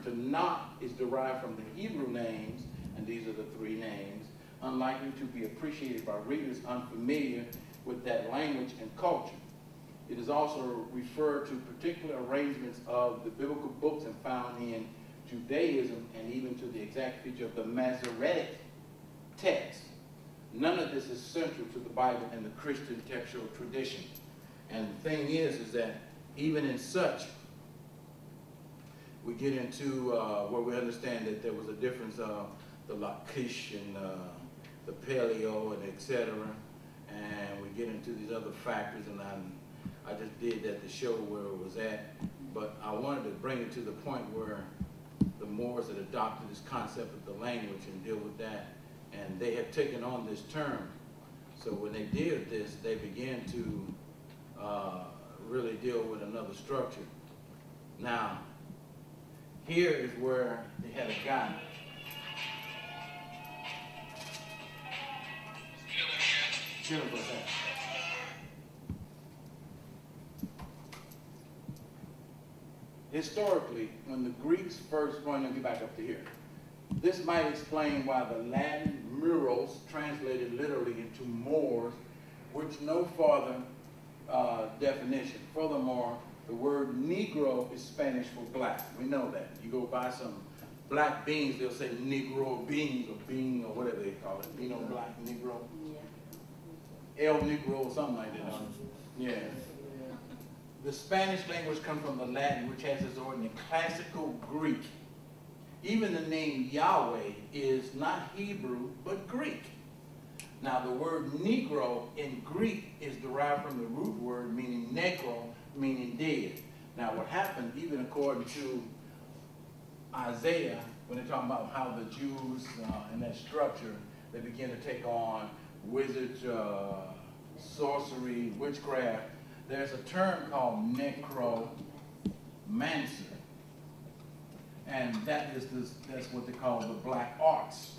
Tanakh is derived from the Hebrew names, and these are the three names, unlikely to be appreciated by readers unfamiliar with that language and culture. It is also referred to particular arrangements of the biblical books and found in Judaism and even to the exact feature of the Masoretic text. None of this is central to the Bible and the Christian textual tradition. And the thing is that even in such, we get into where we understand that there was a difference of the Lachish and the Paleo and etc. And we get into these other factors, and I just did that to show where it was at. But I wanted to bring it to the point where the Moors had adopted this concept of the language and deal with that. And they had taken on this term. So when they did this, they began to really deal with another structure. Now, here is where they had a guy. Chill for a second. Historically, when the Greeks first, going to get back up to here, this might explain why the Latin murals translated literally into Moors, which no further definition. Furthermore, the word Negro is Spanish for black. We know that. You go buy some black beans, they'll say Negro beans or bean or whatever they call it. You know, black Negro. Yeah. El Negro or something like that. Yeah. The Spanish language comes from the Latin, which has its origin in classical Greek. Even the name Yahweh is not Hebrew, but Greek. Now, the word Negro in Greek is derived from the root word meaning necro, meaning dead. Now, what happened, even according to Isaiah, when they're talking about how the Jews in that structure, they begin to take on wizards, sorcery, witchcraft, there's a term called necromancer. And that's what they call the black arts.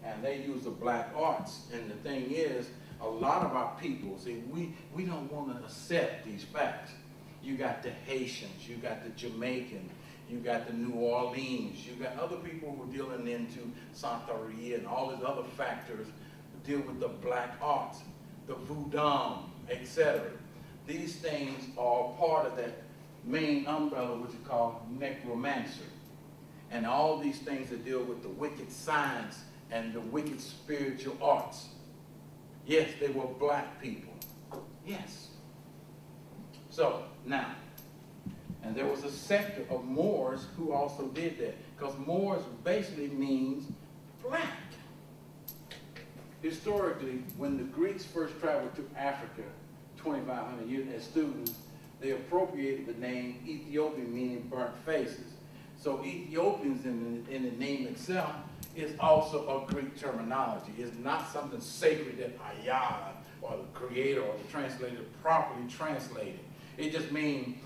And they use the black arts. And the thing is, a lot of our people, see, we don't want to accept these facts. You got the Haitians, you got the Jamaicans, you got the New Orleans, you got other people who are dealing into Santeria and all these other factors who deal with the black arts, the voodoo, etc. These things are part of that main umbrella, which is called necromancer. And all these things that deal with the wicked science and the wicked spiritual arts. Yes, they were black people. Yes. So, now, and there was a sector of Moors who also did that, because Moors basically means black. Historically, when the Greeks first traveled to Africa 2,500 years as students, they appropriated the name Ethiopian, meaning burnt faces. So Ethiopians in the name itself is also a Greek terminology. It's not something sacred that Ayah or the creator or the translator properly translated. It just means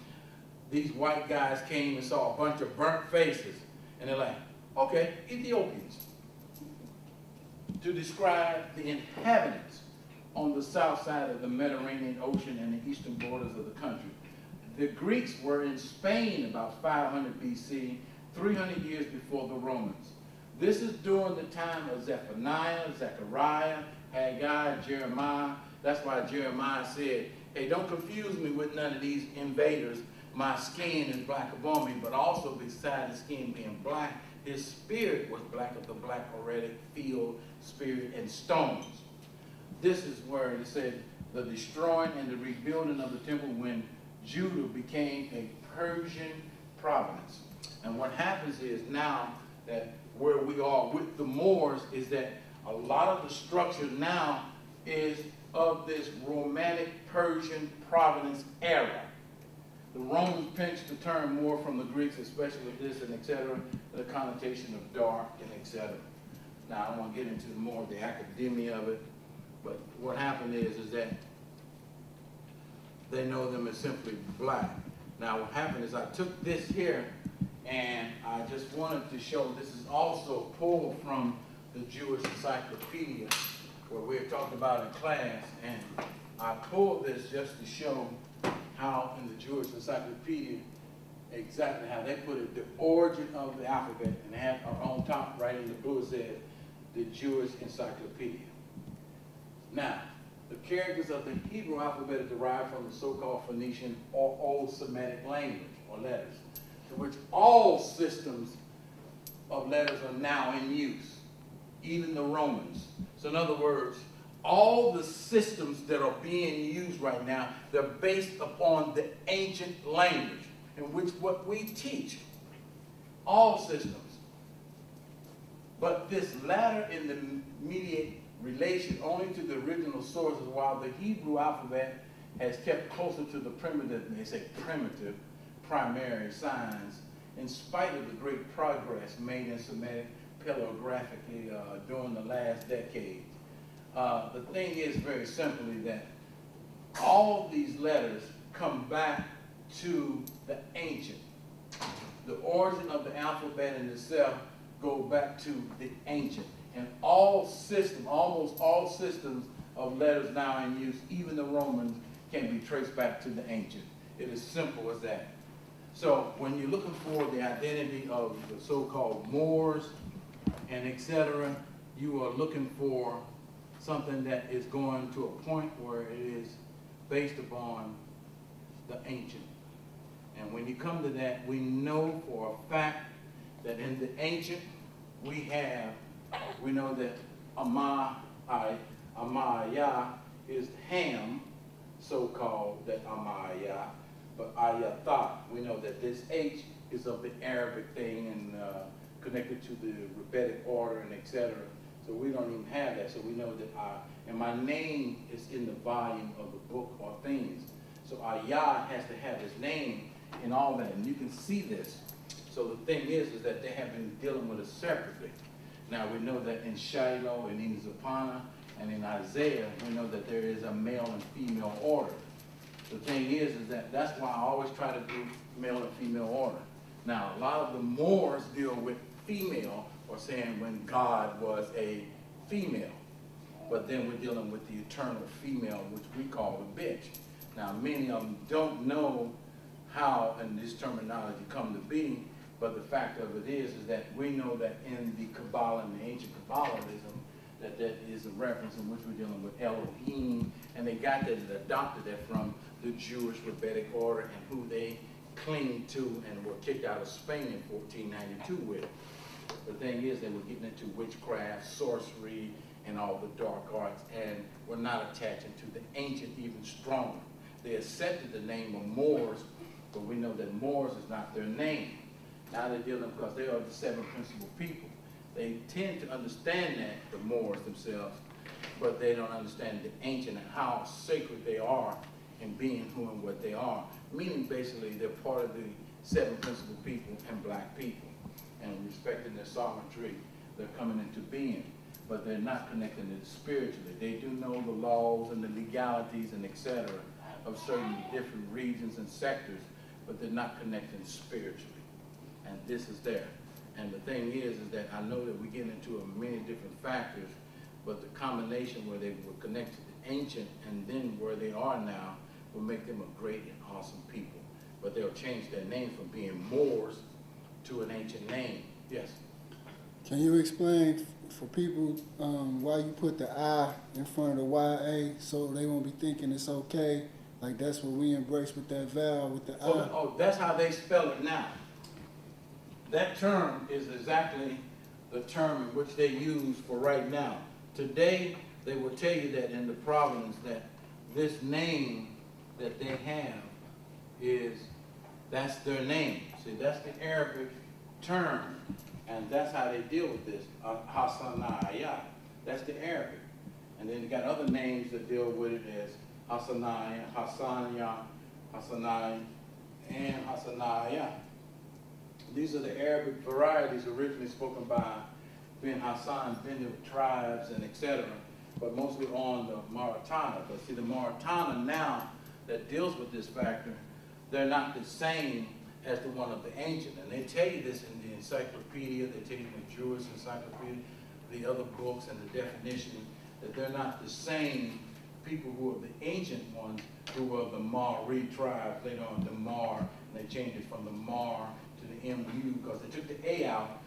these white guys came and saw a bunch of burnt faces, and they're like, okay, Ethiopians. To describe the inhabitants on the south side of the Mediterranean Ocean and the eastern borders of the country. The Greeks were in Spain about 500 BC, 300 years before the Romans. This is during the time of Zephaniah, Zechariah, Haggai, Jeremiah. That's why Jeremiah said, hey, don't confuse me with none of these invaders. My skin is black upon me, but also beside the skin being black, his spirit was black of the black auritic field, spirit, and stones. This is where it said the destroying and the rebuilding of the temple when Judah became a Persian province. And what happens is now that where we are with the Moors is that a lot of the structure now is of this Romantic Persian province era. The Romans pinched the term more from the Greeks, especially with this and etc., the connotation of dark and etc. Now, I don't want to get into more of the academia of it, but what happened is that they know them as simply black. Now, what happened is I took this here, and I just wanted to show this is also pulled from the Jewish Encyclopedia, where we had talked about in class, and I pulled this just to show how in the Jewish Encyclopedia exactly how they put it, the origin of the alphabet, and they have on top, right in the blue, it says, the Jewish Encyclopedia. Now, the characters of the Hebrew alphabet are derived from the so-called Phoenician or Old Semitic language, or letters, to which all systems of letters are now in use, even the Romans. So in other words, all the systems that are being used right now, they're based upon the ancient language in which what we teach, all systems. But this latter in the immediate relation only to the original sources, while the Hebrew alphabet has kept closer to the primitive, they say primitive, primary signs, in spite of the great progress made in Semitic paleographically during the last decade. The thing is very simply that all these letters come back to the ancient. The origin of the alphabet in itself go back to the ancient. And all systems, almost all systems of letters now in use, even the Romans, can be traced back to the ancient. It is simple as that. So when you're looking for the identity of the so-called Moors and etc., you are looking for something that is going to a point where it is based upon the ancient. And when you come to that, we know for a fact that in the ancient, we know that Amaya is Ham, so-called that Amaya, but Ayatha, we know that this H is of the Arabic thing and connected to the rabbinic order and etc. So we don't even have that. So we know that and my name is in the volume of the book or things. So Ayah has to have his name in all that, and you can see this. So the thing is that they have been dealing with it separately. Now we know that in Shiloh and in Zappana and in Isaiah, we know that there is a male and female order. The thing is that that's why I always try to do male and female order. Now a lot of the Moors deal with female, or saying when God was a female. But then we're dealing with the eternal female, which we call the bitch. Now many of them don't know how and this terminology come to be, but the fact of it is that we know that in the Kabbalah and the ancient Kabbalism, that is a reference in which we're dealing with Elohim, and they got that and adopted that from the Jewish rabbinic order and who they clinged to and were kicked out of Spain in 1492 with. The thing is, they were getting into witchcraft, sorcery, and all the dark arts, and were not attaching to the ancient even stronger. They accepted the name of Moors, but we know that Moors is not their name. Now they're dealing, because they are the seven principal people. They tend to understand that, the Moors themselves, but they don't understand the ancient and how sacred they are in being who and what they are. Meaning basically they're part of the seven principal people and black people. And respecting their sovereignty, they're coming into being, but they're not connecting it spiritually. They do know the laws and the legalities and etc. of certain different regions and sectors, but they're not connecting spiritually. And this is there. And the thing is that I know that we get into many different factors, but the combination where they were connected to the ancient and then where they are now will make them a great and awesome people. But they'll change their name from being Moors to an ancient name. Yes? Can you explain for people why you put the I in front of the YA so they won't be thinking it's okay? Like that's what we embrace with that vowel, with the I. Oh, that's how they spell it now. That term is exactly the term in which they use for right now. Today, they will tell you that in the province that this name that they have that's their name. See, that's the Arabic term, and that's how they deal with this, Hassanaya. That's the Arabic. And then you got other names that deal with it as Hassanaya, Hassania, Hassanai, and Hassanaya. These are the Arabic varieties originally spoken by Ben Hassan, Benue tribes, and etc., but mostly on the Mauritania. But see, the Mauritania now that deals with this factor, they're not the same as the one of the ancient. And they tell you this in the encyclopedia, they tell you in the Jewish encyclopedia, the other books and the definition, that they're not the same people who are the ancient ones who were the Maori tribes, later on the Mar and they changed it from the MAR to the MU because they took the A out